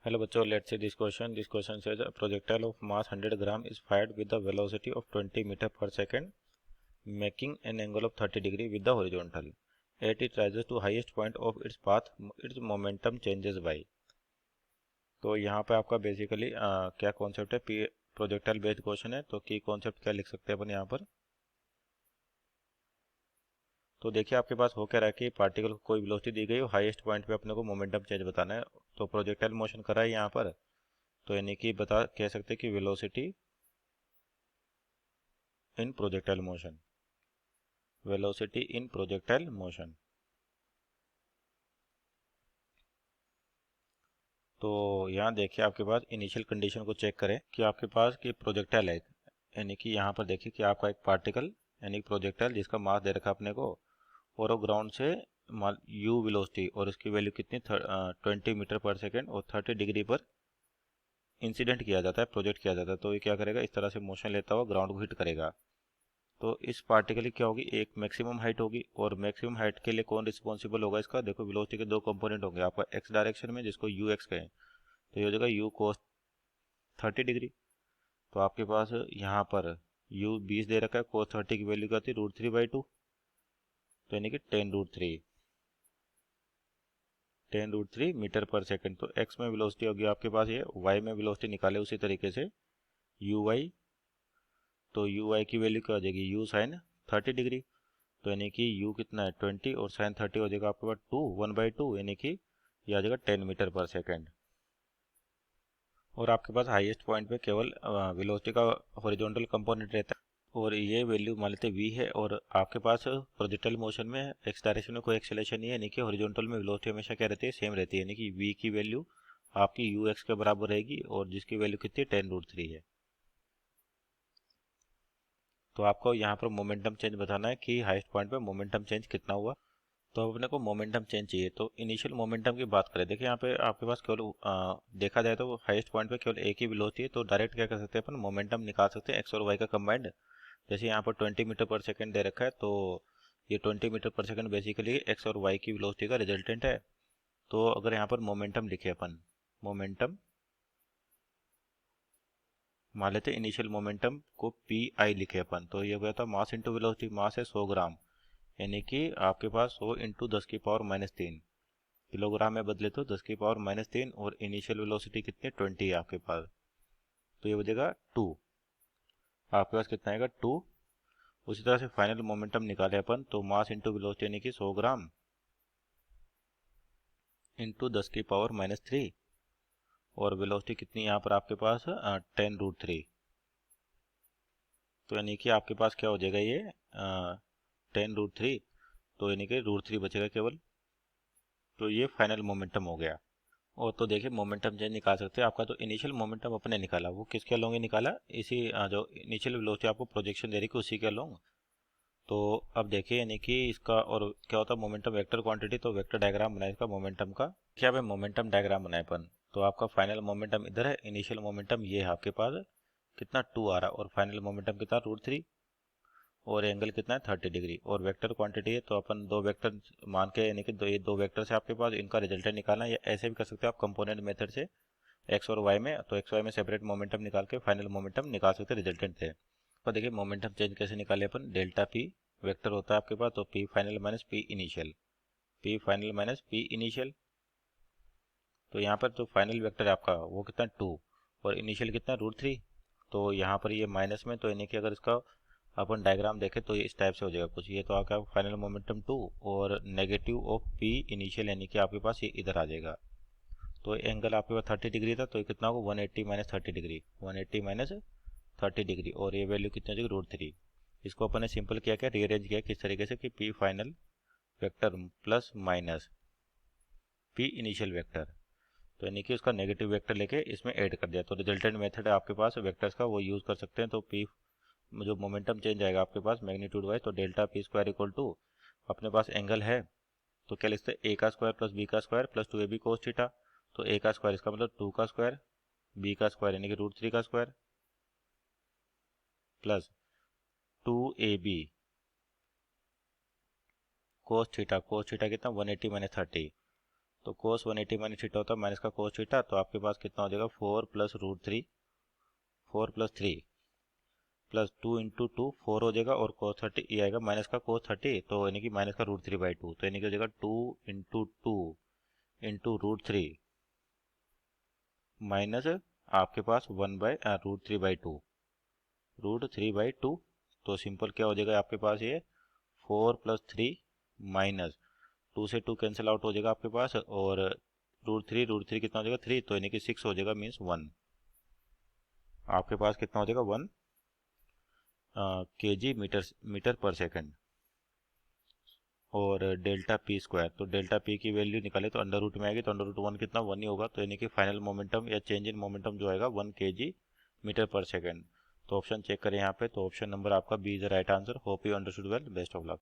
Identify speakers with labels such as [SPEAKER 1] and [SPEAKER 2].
[SPEAKER 1] Hello बच्चों, let's see this question. This question says a projectile of mass 100 gram is fired with the velocity of 20 meter per second, making an angle of 30 degree with the horizontal. At it rises to highest point of its path, its momentum changes by. तो यहाँ पे आपका basically क्या concept है, projectile based question है, तो की concept क्या लिख सकते हैं अपन यहाँ पर। तो देखिए आपके पास हो क्या रहा है कि पार्टिकल को कोई वेलोसिटी दी गई हो, हाईएस्ट पॉइंट पे अपने को मोमेंटम चेंज बताना है। तो प्रोजेक्टाइल मोशन कर रहा है यहाँ पर, तो यानी कि बता कह सकते हैं कि वेलोसिटी इन प्रोजेक्टाइल मोशन, वेलोसिटी इन प्रोजेक्टाइल मोशन। तो यहाँ देखिए आपके पास इनिशियल कंडीशन को चेक करें कि आपके पास कि प्रोजेक्टाइल है, यानी कि यहाँ पर देखिए कि आपका एक पार्टिकल यानी प्रोजेक्टाइल जिसका मास दे रखा है अपने को, और वो ग्राउंड से यू वेलोसिटी और उसकी वैल्यू कितनी 20 मीटर पर सेकेंड और 30 डिग्री पर इंसिडेंट किया जाता है, प्रोजेक्ट किया जाता है। तो ये क्या करेगा, इस तरह से मोशन लेता हुआ ग्राउंड को हिट करेगा। तो इस पार्टिकल की क्या होगी, एक मैक्सिमम हाइट होगी, और मैक्सिमम हाइट के लिए कौन रिस्पॉन्सिबल होगा इसका, देखो वेलोसिटी के दो कंपोनेंट होंगे आपका एक्स डायरेक्शन में, जिसको यू एक्स कहें, तो ये हो जाएगा यू कोस 30 डिग्री। तो आपके पास यहाँ पर यू 20 दे रखा है, कोस 30 की वैल्यू क्या होती है √3/2, तो यानी कि 10√3 मीटर पर सेकंड। तो एक्स में वेलोसिटी होगी आपके पास ये, वाई में वेलोसिटी निकाले उसी तरीके से यू वाई, तो यू वाई की वैल्यू क्या हो जाएगी यू साइन 30 डिग्री, तो यानी कि u कितना है 20 और साइन 30 हो जाएगा आपके पास 2 1/2, यानी कि ये आ जाएगा 10 मीटर पर सेकेंड। और आपके पास हाईएस्ट पॉइंट पे केवल वेलोसिटी का हॉरिजॉन्टल कंपोनेंट रहता है, और ये वैल्यू मान लेते v है, और आपके पास प्रोजेक्टाइल मोशन में एक्स डायरेक्शन में कोई एक्सेलेरेशन नहीं है, यानी कि हॉरिजॉन्टल में वेलोसिटी हमेशा क्या रहती है, सेम रहती है, यानी कि v की वैल्यू आपकी यू एक्स के बराबर रहेगी, और जिसकी वैल्यू कितनी है 10√3 है। तो आपको यहाँ पर मोमेंटम चेंज बताना है कि हाईएस्ट पॉइंट पे मोमेंटम चेंज कितना हुआ। तो अब अपने को मोमेंटम चेंज चाहिए, तो इनिशियल मोमेंटम की बात करें, देखिए यहाँ पे आपके पास केवल देखा जाए तो हाईएस्ट पॉइंट पे केवल एक ही वेलोसिटी है, तो डायरेक्ट क्या कर सकते हैं अपन, मोमेंटम निकाल सकते हैं एक्स और वाई का कंबाइंड। जैसे यहाँ पर 20 मीटर पर सेकंड दे रखा है, तो ये 20 मीटर पर सेकंड बेसिकली एक्स और वाई की वेलोसिटी का रिजल्टेंट है। तो अगर यहाँ पर मोमेंटम लिखे अपन, मोमेंटम मान लेते हैं इनिशियल मोमेंटम को पी आई लिखे अपन, तो ये हो गया था मास इंटू वेलोसिटी, मास है 100 ग्राम, यानी कि आपके पास 100 इंटू 10⁻³ किलोग्राम में बदले तो 10⁻³ और इनिशियल वेलोसिटी कितनी 20 है आपके पास, तो ये बचेगा 2, आपके पास कितना आएगा 2। उसी तरह से फाइनल मोमेंटम निकाले अपन, तो मास इंटू वेलोसिटी यानी कि 100 ग्राम इंटू 10⁻³ और वेलोसिटी कितनी यहाँ पर आपके पास 10√3, तो यानी कि आपके पास क्या हो जाएगा ये 10√3, तो यानी कि √3 बचेगा केवल। तो ये फाइनल मोमेंटम हो गया। और तो देखिए मोमेंटम चेंज निकाल सकते हैं, आपका तो इनिशियल मोमेंटम अपने निकाला, वो किसके अलोंग ही निकाला, इसी जो इनिशियल वेलोसिटी आपको प्रोजेक्शन दे रही है उसी के अलोंग। तो अब देखिए यानी कि इसका और क्या होता है मोमेंटम वेक्टर क्वांटिटी, तो वेक्टर डायग्राम बनाए इसका मोमेंटम का, क्या है मोमेंटम डायग्राम बनाए अपन। तो आपका फाइनल मोमेंटम इधर है, इनिशियल मोमेंटम ये है आपके पास कितना 2 आ रहा है, और फाइनल मोमेंटम कितना √3, और एंगल कितना है 30 डिग्री, और वेक्टर क्वांटिटी है, तो अपन दो वेक्टर मान के, यानी कि ये दो वेक्टर से आपके पास इनका रिजल्टेंट निकालना है, या ऐसे भी कर सकते हो आप कंपोनेंट मेथड से एक्स और वाई में, तो एक्स वाई में सेपरेट मोमेंटम निकाल के फाइनल मोमेंटम निकाल सकते हैं रिजल्टेंट से। तो देखिए मोमेंटम चेंज कैसे निकाले अपन, डेल्टा पी वेक्टर होता है आपके पास, तो P final minus P initial, P final minus P initial. तो यहाँ पर जो फाइनल वेक्टर है आपका वो कितना 2, और इनिशियल कितना √3, तो यहाँ पर ये माइनस में, तो यानी कि अगर इसका अपन डायग्राम देखें तो ये इस टाइप से हो जाएगा कुछ, ये तो आपका फाइनल मोमेंटम 2 और नेगेटिव ऑफ पी इनिशियल, यानी कि आपके पास ये इधर आ जाएगा। तो एंगल आपके पास 30 डिग्री था, तो ये कितना होगा 180 माइनस 30 डिग्री, 180 माइनस 30 डिग्री, और ये वैल्यू कितनी हो जाएगी √3। इसको अपन ने सिंपल किया, क्या रीअरेंज किया किस तरीके से कि P final vector plus minus P initial vector, तो यानी कि उसका नेगेटिव वेक्टर लेके इसमें ऐड कर दिया, तो रिजल्टेंट मेथड है आपके पास वेक्टर्स का, वो यूज़ कर सकते हैं। तो पी जो मोमेंटम चेंज आएगा आपके पास मैग्नीट्यूड वाइज, तो delta P square equal to अपने पास एंगल है, तो क्या लिखते हैं ए का स्क्वायर प्लस बी का square plus 2ab cos theta, तो ए का स्क्वायर इसका मतलब 2 का स्क्वायर, बी का स्क्वायर यानी कि √3 का square plus 2ab cos theta कितना 180 माइनस 30, तो कोस 180 माइनस थीटा होता है माइनस का कोस थीटा, तो आपके पास कितना हो जाएगा 4 plus root three, 4 plus 3 plus 2 into 2 4 हो जाएगा, और कोस 30 ये आएगा माइनस का कोस 30, तो यानी कि माइनस का रूट 3/2, तो यानी कि हो जाएगा 2 इंटू 2 इंटू रूट 3 माइनस आपके पास 1/√3/2, √3/2। तो सिंपल क्या हो जाएगा आपके पास ये 4 प्लस 3 माइनस 2 से 2 कैंसिल आउट हो जाएगा आपके पास, और रूट थ्री कितना हो जाएगा 3, तो यानी कि 6 हो जाएगा, मीन्स 1। आपके पास कितना हो जाएगा 1 kg मीटर पर सेकंड। और डेल्टा पी स्क्वायर, तो डेल्टा पी की वैल्यू निकाले तो अंडर रूट में आएगी, तो अंडर रूट 1 कितना 1 ही होगा, तो यानी कि फाइनल मोमेंटम या चेंज इन मोमेंटम जो आएगा 1 kg मीटर पर सेकंड। तो ऑप्शन चेक करें यहाँ पे, तो ऑप्शन नंबर आपका B is the right answer. Hope you understood well, best of luck.